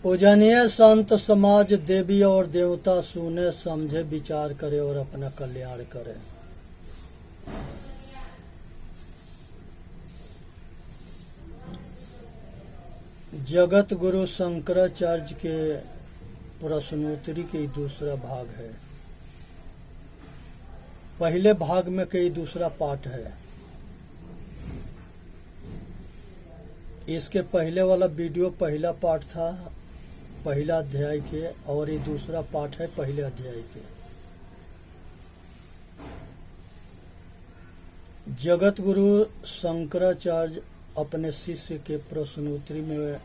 पूजनीय संत समाज देवी और देवता सुने समझे विचार करे और अपना कल्याण करे। जगत गुरु शंकराचार्य के प्रश्नोत्तरी के दूसरा भाग है। पहले भाग में कई दूसरा पाठ है। इसके पहले वाला वीडियो पहला पाठ था पहला अध्याय के, और ये दूसरा पाठ है पहले अध्याय के। जगत गुरु शंकराचार्य अपने शिष्य के प्रश्नोत्तरी में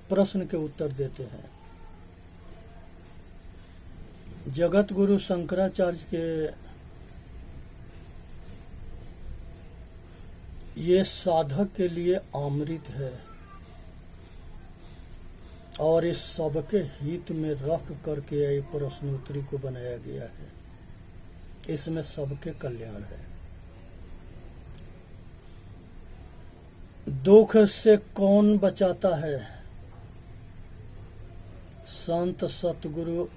प्रश्न के उत्तर देते हैं। जगत गुरु शंकराचार्य के ये साधक के लिए अमृत है और इस सबके हित में रख करके ये प्रश्नोत्तरी को बनाया गया है। इसमें सबके कल्याण है। दुख से कौन बचाता है? संत सतगुरु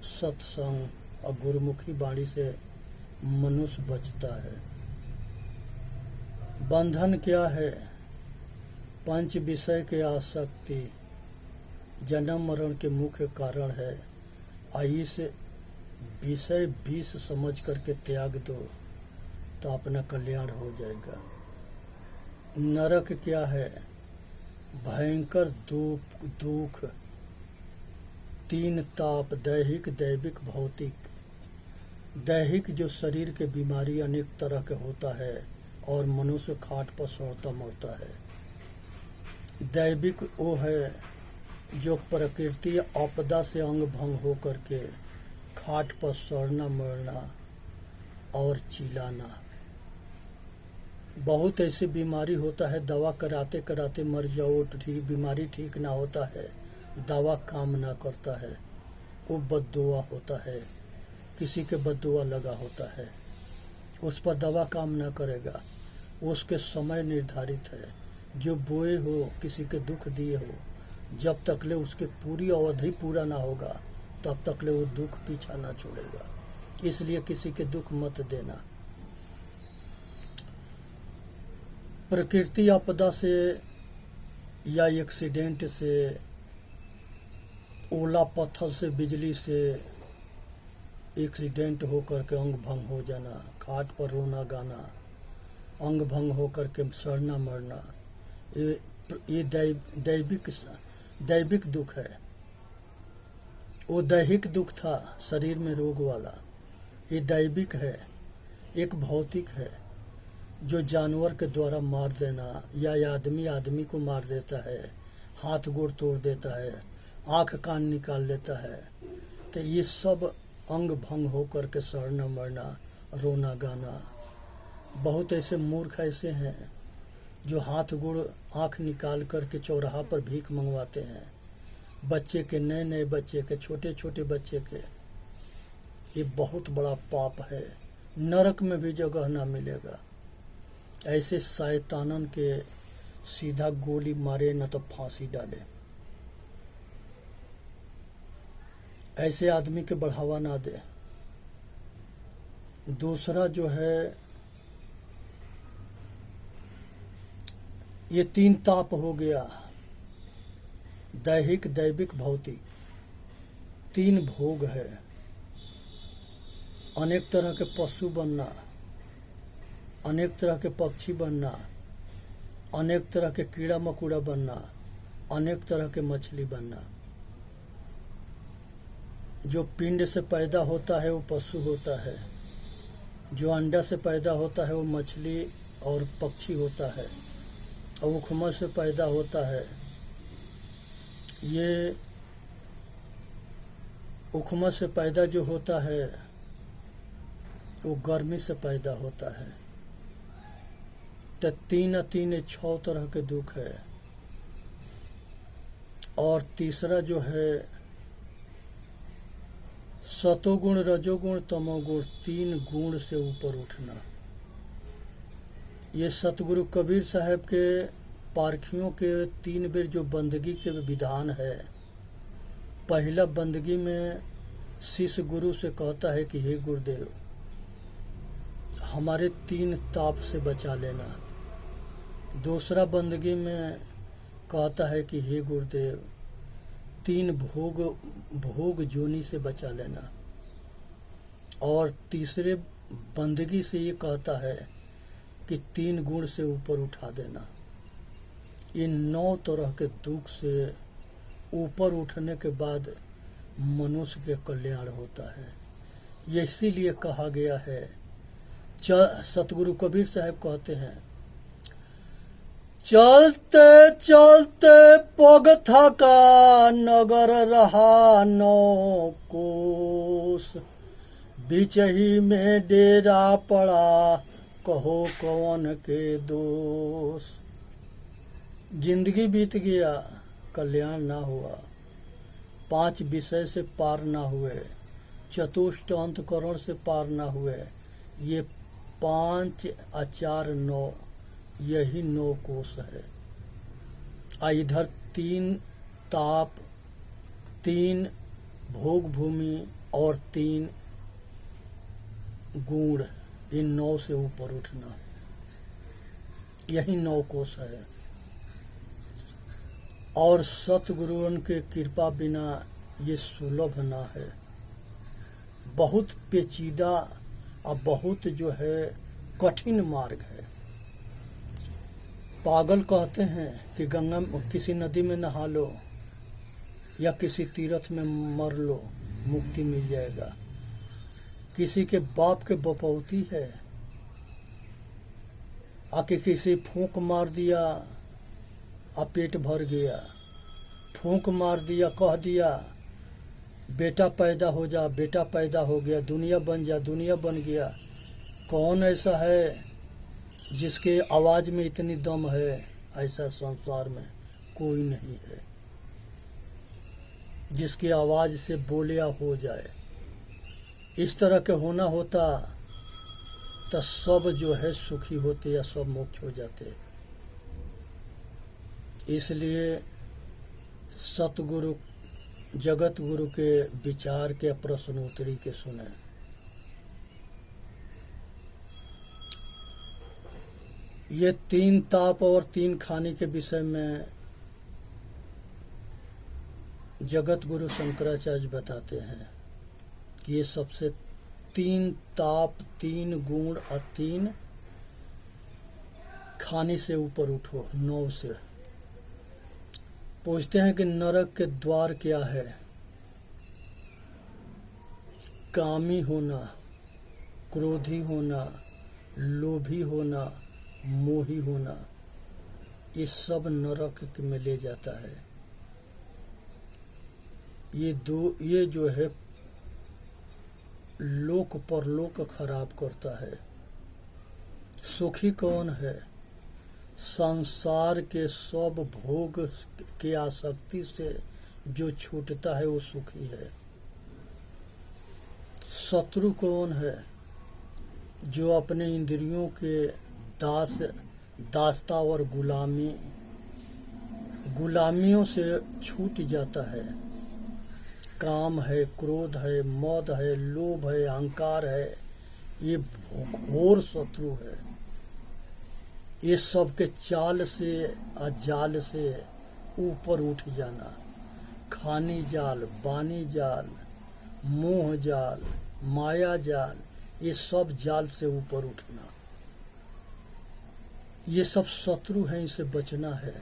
सत्संग और गुरुमुखी वाणी से मनुष्य बचता है। बंधन क्या है? पंच विषय के आसक्ति जन्म मरण के मुख्य कारण है। इस विषय विष समझ करके त्याग दो तो अपना कल्याण हो जाएगा। नरक क्या है? भयंकर दुख, तीन ताप, दैहिक, दैविक, भौतिक। दैहिक जो शरीर के बीमारी अनेक तरह के होता है और मनुष्य खाट पर सड़ता मरता है। दैविक वो है जो प्रकृति आपदा से अंग भंग हो करके खाट पर सड़ना मरना और चिल्लाना। बहुत ऐसी बीमारी होता है दवा कराते कराते मर जाओ, बीमारी ठीक ना होता है, दवा काम ना करता है, वो बद्दुआ होता है। किसी के बद्दुआ लगा होता है, उस पर दवा काम ना करेगा। उसके समय निर्धारित है। जो बोए हो, किसी के दुख दिए हो, जब तक ले उसके पूरी अवधि पूरा ना होगा तब तक ले वो दुख पीछा ना छोड़ेगा। इसलिए किसी के दुख मत देना। प्रकृति आपदा से या एक्सीडेंट से, ओला पत्थर से, बिजली से एक्सीडेंट होकर के अंग भंग हो जाना, खाट पर रोना गाना, अंग भंग होकर के सड़ना मरना, ये दैविक दुख है। वो दैहिक दुख था शरीर में रोग वाला, ये दैविक है। एक भौतिक है जो जानवर के द्वारा मार देना या आदमी को मार देता है, हाथ गोड़ तोड़ देता है, आँख कान निकाल लेता है। तो ये सब अंग भंग होकर के सड़ना मरना, रोना गाना। बहुत ऐसे मूर्ख ऐसे हैं जो हाथ गोड़ आँख निकाल करके चौराहा पर भीख मंगवाते हैं। बच्चे के, नए बच्चे के, छोटे छोटे बच्चे के। ये बहुत बड़ा पाप है। नरक में भी जगह ना मिलेगा। ऐसे शैतानन के सीधा गोली मारे न तो फांसी डाले। ऐसे आदमी के बढ़ावा ना दे। दूसरा जो है, ये तीन ताप हो गया, दैहिक, दैविक, भौतिक। तीन भोग है। अनेक तरह के पशु बनना, अनेक तरह के पक्षी बनना, अनेक तरह के कीड़ा मकोड़ा बनना, अनेक तरह के मछली बनना। जो पिंड से पैदा होता है वो पशु होता है, जो अंडा से पैदा होता है वो मछली और पक्षी होता है, और उखमा से पैदा होता है। ये उखमा से पैदा जो होता है वो गर्मी से पैदा होता है। तो तीन 6 तरह के दुख है। और तीसरा जो है सतोगुण, रजोगुण, तमोगुण, 3 गुण से ऊपर उठना। ये सतगुरु कबीर साहब के पारखियों के 3 बेर जो बंदगी के विधान है, पहला बंदगी में शिष्य गुरु से कहता है कि हे गुरुदेव, हमारे 3 ताप से बचा लेना। दूसरा बंदगी में कहता है कि हे गुरुदेव, 3 भोग जोनी से बचा लेना। और तीसरे बंदगी से ये कहता है कि 3 गुण से ऊपर उठा देना। इन 9 तरह के दुख से ऊपर उठने के बाद मनुष्य के कल्याण होता है। ये इसीलिए कहा गया है, सतगुरु कबीर साहब कहते हैं, चलते चलते पग थका नगर रहा 9 कोस, बीच ही में डेरा पड़ा कहो कौन के दोष। जिंदगी बीत गया, कल्याण ना हुआ, 5 विषय से पार ना हुए, चतुष्ट अंतकरण से पार ना हुए। ये 5 और 4 9, यही 9 कोष है। इधर 3 ताप, 3 भोग भूमि और 3 गुण, इन 9 से ऊपर उठना, यही 9 कोष है। और सतगुरुओं के कृपा बिना ये सुलभ ना है। बहुत पेचीदा और बहुत जो है कठिन मार्ग है। पागल कहते हैं कि गंगा किसी नदी में नहा लो या किसी तीर्थ में मर लो, मुक्ति मिल जाएगा। किसी के बाप के बपौती है, आके किसी फूंक मार दिया और पेट भर गया, फूंक मार दिया, कह दिया बेटा पैदा हो जा, बेटा पैदा हो गया, दुनिया बन जा, दुनिया बन गया। कौन ऐसा है जिसके आवाज़ में इतनी दम है? ऐसा संसार में कोई नहीं है जिसकी आवाज़ से बोलिया हो जाए। इस तरह के होना होता तो सब जो है सुखी होते या सब मोक्ष हो जाते। इसलिए सतगुरु जगत गुरु के विचार के प्रश्नोत्तरी के सुने। ये 3 ताप और 3 खाने के विषय में जगत गुरु शंकराचार्य बताते हैं कि ये सबसे 3 ताप, 3 गुण और 3 खाने से ऊपर उठो, 9 से। पूछते हैं कि नरक के द्वार क्या है? कामी होना, क्रोधी होना, लोभी होना, मोही होना, ये सब नरक में ले जाता है। ये जो है लोक परलोक खराब करता है। सुखी कौन है? संसार के सब भोग के आसक्ति से जो छूटता है वो सुखी है। शत्रु कौन है? जो अपने इंद्रियों के दास्ता और गुलामियों से छूट जाता है। काम है, क्रोध है, मद है, लोभ है, अहंकार है, ये घोर शत्रु है। ये सब के चाल से और जाल से ऊपर उठ जाना। खानी जाल, बानी जाल, मोह जाल, माया जाल, ये सब जाल से ऊपर उठना, ये सब शत्रु हैं, इसे बचना है।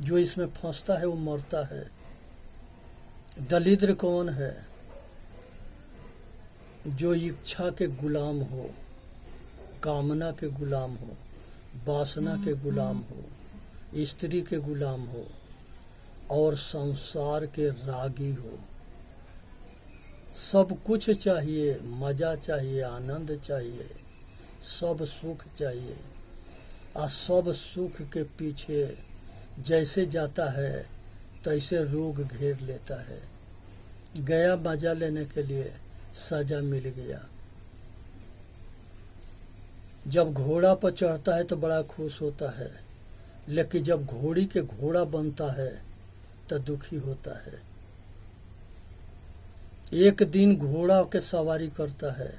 जो इसमें फंसता है वो मरता है। दरिद्र कौन है? जो इच्छा के गुलाम हो, कामना के गुलाम हो, वासना के गुलाम हो, स्त्री के गुलाम हो और संसार के रागी हो। सब कुछ चाहिए, मजा चाहिए, आनंद चाहिए, सब सुख चाहिए। और सब सुख के पीछे जैसे जाता है तैसे रोग घेर लेता है। गया मजा लेने के लिए, सजा मिल गया। जब घोड़ा पर चढ़ता है तो बड़ा खुश होता है, लेकिन जब घोड़ी के घोड़ा बनता है तो दुखी होता है। एक दिन घोड़ा के सवारी करता है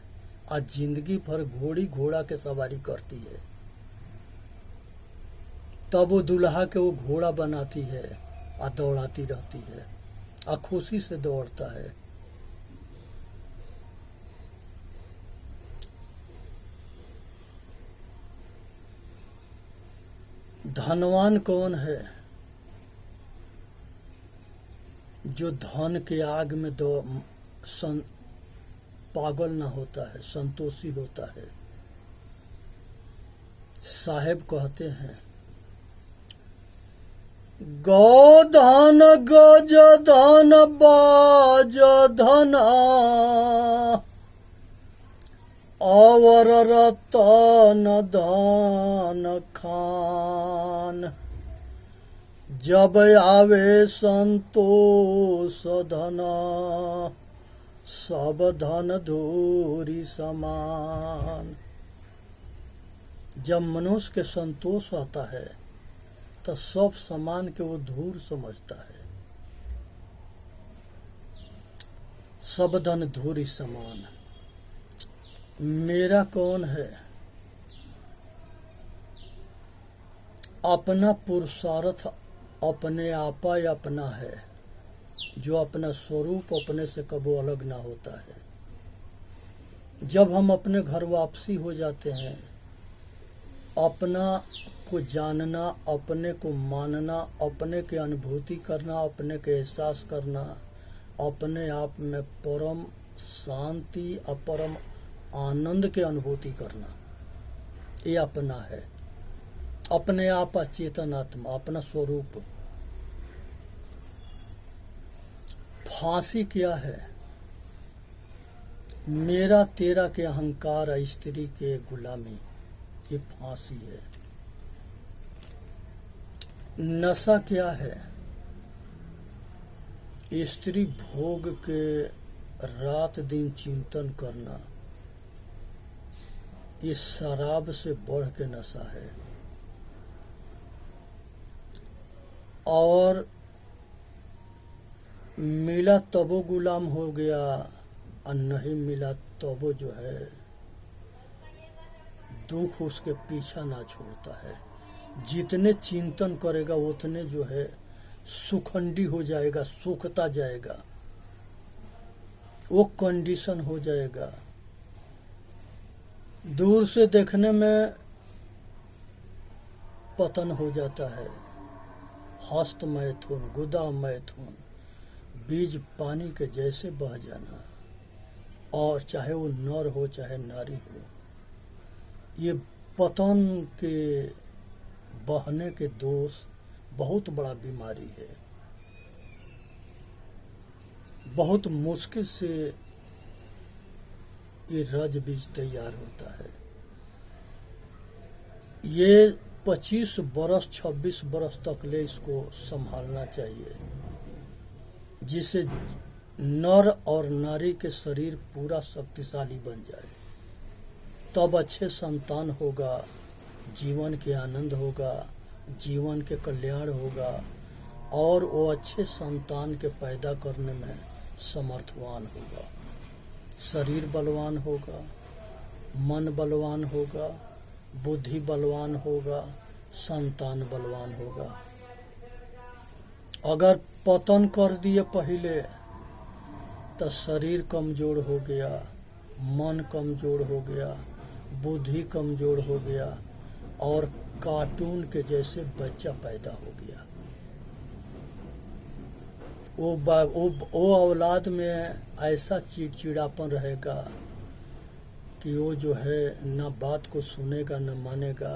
और जिंदगी भर घोड़ी घोड़ा के सवारी करती है। तब वो दुल्हा के वो घोड़ा बनाती है और दौड़ाती रहती है और खुशी से दौड़ता है। धनवान कौन है? जो धन के आग में पागल ना होता है, संतोषी होता है। साहेब कहते हैं, गो धन गज धन बाज धना और रतन धन खान, जब आवे संतोष धना सब धन धूरी समान। जब मनुष्य के संतोष आता है तो सब समान के वो धूर समझता है। सब धन धूरी समान। मेरा कौन है? अपना पुरुषार्थ अपने आपा ही अपना है, जो अपना स्वरूप अपने से कबो अलग ना होता है। जब हम अपने घर वापसी हो जाते हैं, अपना को जानना, अपने को मानना, अपने के अनुभूति करना, अपने के एहसास करना, अपने आप में परम शांति और परम आनंद के अनुभूति करना, ये अपना है। अपने आप चेतन आत्मा, अपना स्वरूप। फांसी क्या है? मेरा तेरा के अहंकार, स्त्री के गुलामी, ये फांसी है। नशा क्या है? स्त्री भोग के रात दिन चिंतन करना, ये शराब से बढ़ के नशा है। और मिला तबो गुलाम हो गया और नहीं मिला तबो जो है दुख उसके पीछा ना छोड़ता है। जितने चिंतन करेगा उतने जो है सुखंडी हो जाएगा, सूखता जाएगा, वो कंडीशन हो जाएगा। दूर से देखने में पतन हो जाता है। हस्त मैथुन, गुदा मैथुन, बीज पानी के जैसे बह जाना, और चाहे वो नर हो चाहे नारी हो। ये पतन के बहने के दोष बहुत बड़ा बीमारी है। बहुत मुश्किल से ये रज बीज तैयार होता है। ये 25 बरस 26 बरस तक ले इसको संभालना चाहिए, जिससे नर और नारी के शरीर पूरा शक्तिशाली बन जाए। तब अच्छे संतान होगा, जीवन के आनंद होगा, जीवन के कल्याण होगा, और वो अच्छे संतान के पैदा करने में समर्थवान होगा। शरीर बलवान होगा, मन बलवान होगा, बुद्धि बलवान होगा, संतान बलवान होगा। अगर पतन कर दिए पहले तो शरीर कमजोर हो गया, मन कमजोर हो गया, बुद्धि कमजोर हो गया, और कार्टून के जैसे बच्चा पैदा हो गया। वो औलाद में ऐसा चिड़चिड़ापन रहेगा कि वो जो है ना बात को सुनेगा न मानेगा,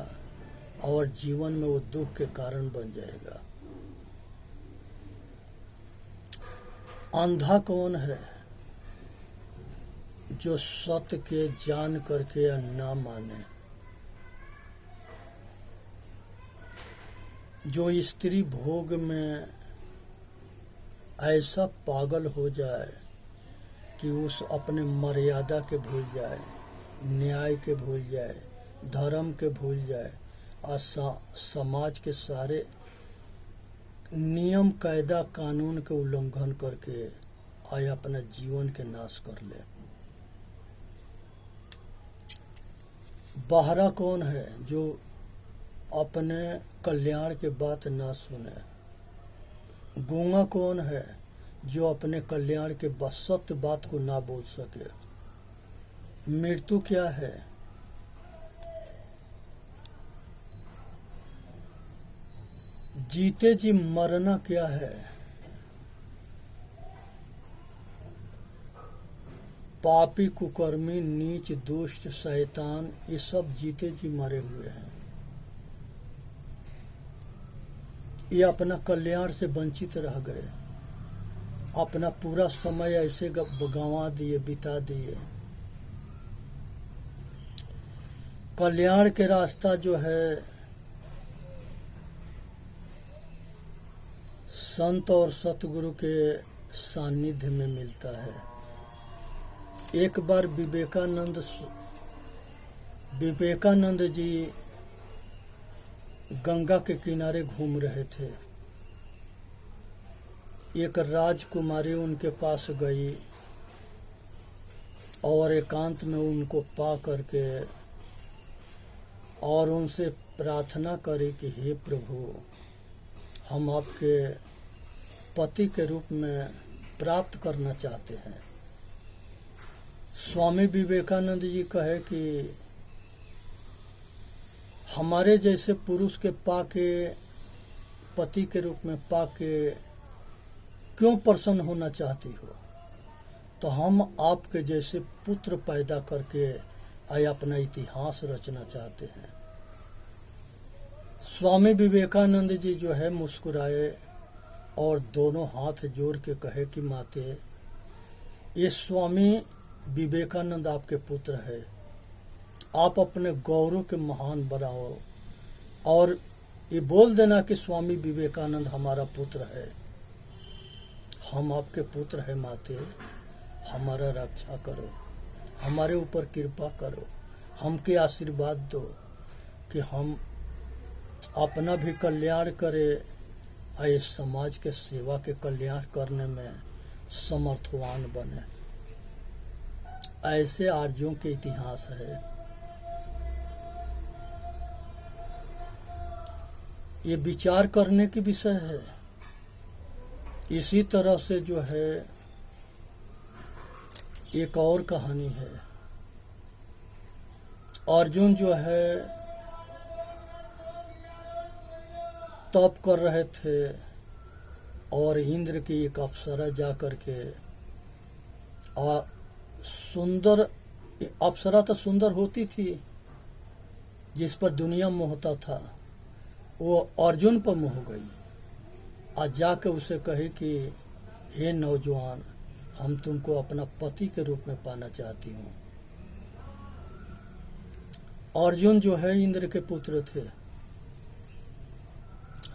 और जीवन में वो दुख के कारण बन जाएगा। अंधा कौन है? जो सत्य के जान करके ना माने, जो स्त्री भोग में ऐसा पागल हो जाए कि उस अपने मर्यादा के भूल जाए, न्याय के भूल जाए, धर्म के भूल जाए, और समाज के सारे नियम कायदा कानून के उल्लंघन करके आया अपना जीवन के नाश कर ले। बहरा कौन है जो अपने कल्याण के बात ना सुने? गूंगा कौन है जो अपने कल्याण के सत्य बात को ना बोल सके? मृत्यु क्या है? जीते जी मरना क्या है? पापी, कुकर्मी, नीच, दुष्ट, शैतान, ये सब जीते जी मरे हुए हैं। ये अपना कल्याण से वंचित रह गए, अपना पूरा समय ऐसे गंवा दिए, बिता दिए। कल्याण के रास्ता जो है संत और सतगुरु के सानिध्य में मिलता है। एक बार विवेकानंद जी गंगा के किनारे घूम रहे थे। एक राजकुमारी उनके पास गई और एकांत में उनको पा करके और उनसे प्रार्थना करी कि हे प्रभु, हम आपके पति के रूप में प्राप्त करना चाहते हैं। स्वामी विवेकानंद जी कहे कि हमारे जैसे पुरुष के पाके, पति के रूप में पाके क्यों प्रसन्न होना चाहती हो? तो हम आपके जैसे पुत्र पैदा करके आए अपना इतिहास रचना चाहते हैं। स्वामी विवेकानंद जी जो है मुस्कुराए और दोनों हाथ जोड़ के कहे कि माते, ये स्वामी विवेकानंद आपके पुत्र है, आप अपने गौरव के महान बनाओ और ये बोल देना कि स्वामी विवेकानंद हमारा पुत्र है, हम आपके पुत्र है माते, हमारा रक्षा करो, हमारे ऊपर कृपा करो, हमके आशीर्वाद दो कि हम अपना भी कल्याण करें और इस समाज के सेवा के कल्याण करने में समर्थवान बने। ऐसे आर्यों के इतिहास है। ये विचार करने की विषय है। इसी तरह से जो है एक और कहानी है। अर्जुन जो है तप कर रहे थे और इंद्र की एक अप्सरा जा करके सुंदर अप्सरा तो सुंदर होती थी जिस पर दुनिया मोहता था, वो अर्जुन पर मोह गई और जाके उसे कही कि हे नौजवान, हम तुमको अपना पति के रूप में पाना चाहती हूँ। अर्जुन जो है इंद्र के पुत्र थे,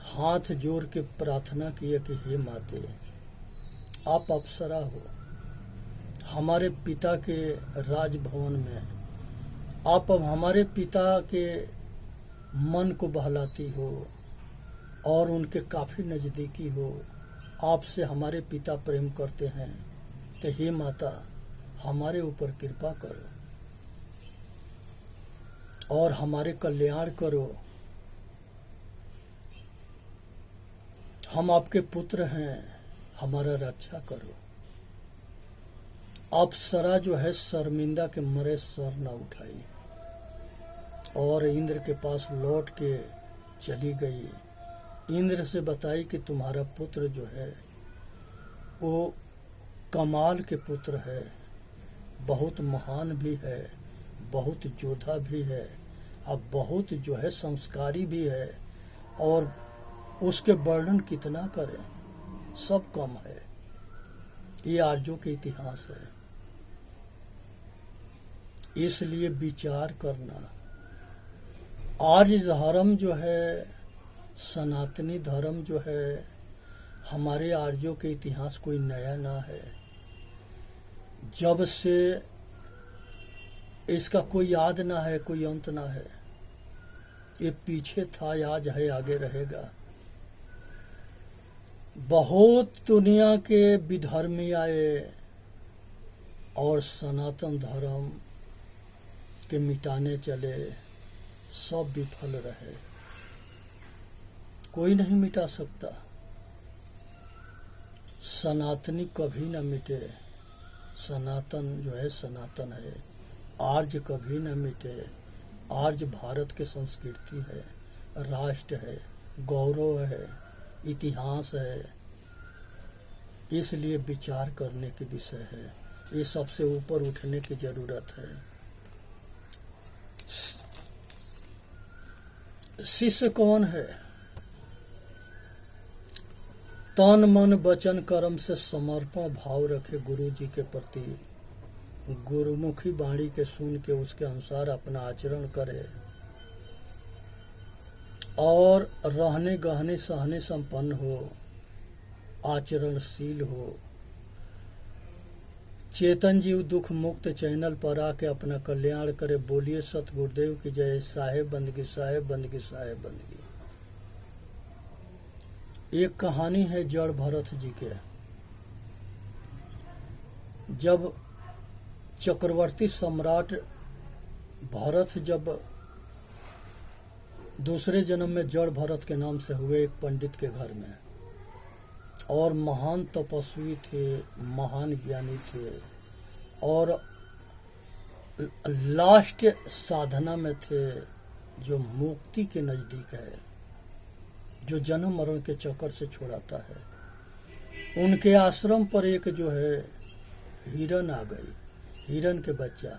हाथ जोड़ के प्रार्थना किए कि हे माते, आप अप्सरा हो, हमारे पिता के राजभवन में आप अब हमारे पिता के मन को बहलाती हो और उनके काफ़ी नज़दीकी हो, आपसे हमारे पिता प्रेम करते हैं, तो हे माता हमारे ऊपर कृपा करो और हमारे कल्याण करो। हम आपके पुत्र हैं, हमारा रक्षा करो। अप्सरा जो है शर्मिंदा के मरे सर न उठाई और इंद्र के पास लौट के चली गई। इंद्र से बताई कि तुम्हारा पुत्र जो है वो कमाल के पुत्र है, बहुत महान भी है, बहुत योद्धा भी है, अब बहुत जो है संस्कारी भी है, और उसके वर्णन कितना करें, सब कम है। ये आर्यों के इतिहास है। इसलिए विचार करना, आर्य धर्म जो है, सनातनी धर्म जो है, हमारे आर्यों के इतिहास कोई नया ना है। जब से इसका कोई याद ना है, कोई अंत ना है। ये पीछे था, आज है, आगे रहेगा। बहुत दुनिया के विधर्मी आए और सनातन धर्म के मिटाने चले, सब विफल रहे। कोई नहीं मिटा सकता। सनातनी कभी न मिटे। सनातन जो है सनातन है। आर्य कभी न मिटे। आर्य भारत की संस्कृति है, राष्ट्र है, गौरव है, इतिहास है। इसलिए विचार करने की विषय है। ये सबसे ऊपर उठने की जरूरत है। शिष्य कौन है? तन मन वचन कर्म से समर्पण भाव रखे गुरु जी के प्रति। गुरुमुखी वाणी के सुन के उसके अनुसार अपना आचरण करे और रहने गहने सहने संपन्न हो, आचरणशील हो। चेतन जीव दुख मुक्त चैनल पर आके अपना कल्याण करे। बोलिए सत गुरुदेव की जय। साहेब बंदगी, साहेब बंदगी, साहेब बंदगी। एक कहानी है जड़ भरत जी के। जब चक्रवर्ती सम्राट भरत जब दूसरे जन्म में जड़ भरत के नाम से हुए एक पंडित के घर में, और महान तपस्वी थे, महान ज्ञानी थे, और लास्ट साधना में थे जो मुक्ति के नजदीक है, जो जन्म मरण के चक्कर से छुड़ाता है। उनके आश्रम पर एक जो है हिरन आ गई, हिरन के बच्चा।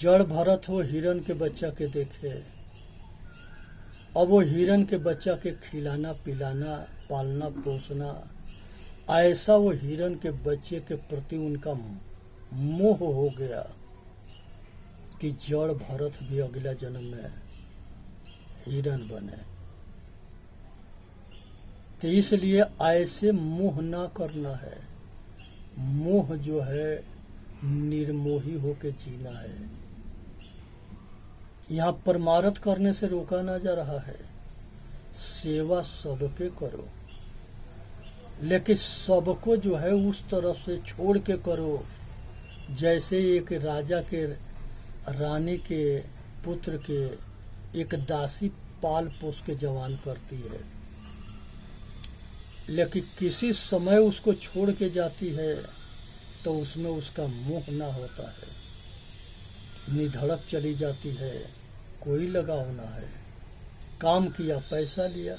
जड़ भरत हो हिरन के बच्चा के देखे। अब वो हिरन के बच्चा के खिलाना पिलाना, पालना पोसना, ऐसा वो हिरन के बच्चे के प्रति उनका मोह हो गया कि जड़ भरत भी अगला जन्म में हिरन बने। तो इसलिए ऐसे मोह ना करना है। मोह जो है निर्मोही होके जीना है। यहाँ परमार्थ करने से रोका ना जा रहा है। सेवा सबके करो, लेकिन सबको जो है उस तरफ से छोड़ के करो जैसे एक राजा के रानी के पुत्र के एक दासी पाल पोस के जवान करती है, लेकिन किसी समय उसको छोड़ के जाती है तो उसमें उसका मोह ना होता है, निधड़क चली जाती है, कोई लगाव ना है। काम किया, पैसा लिया,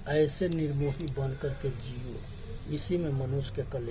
ऐसे निर्मोही बन करके जियो। इसी में मनुष्य के कल्याण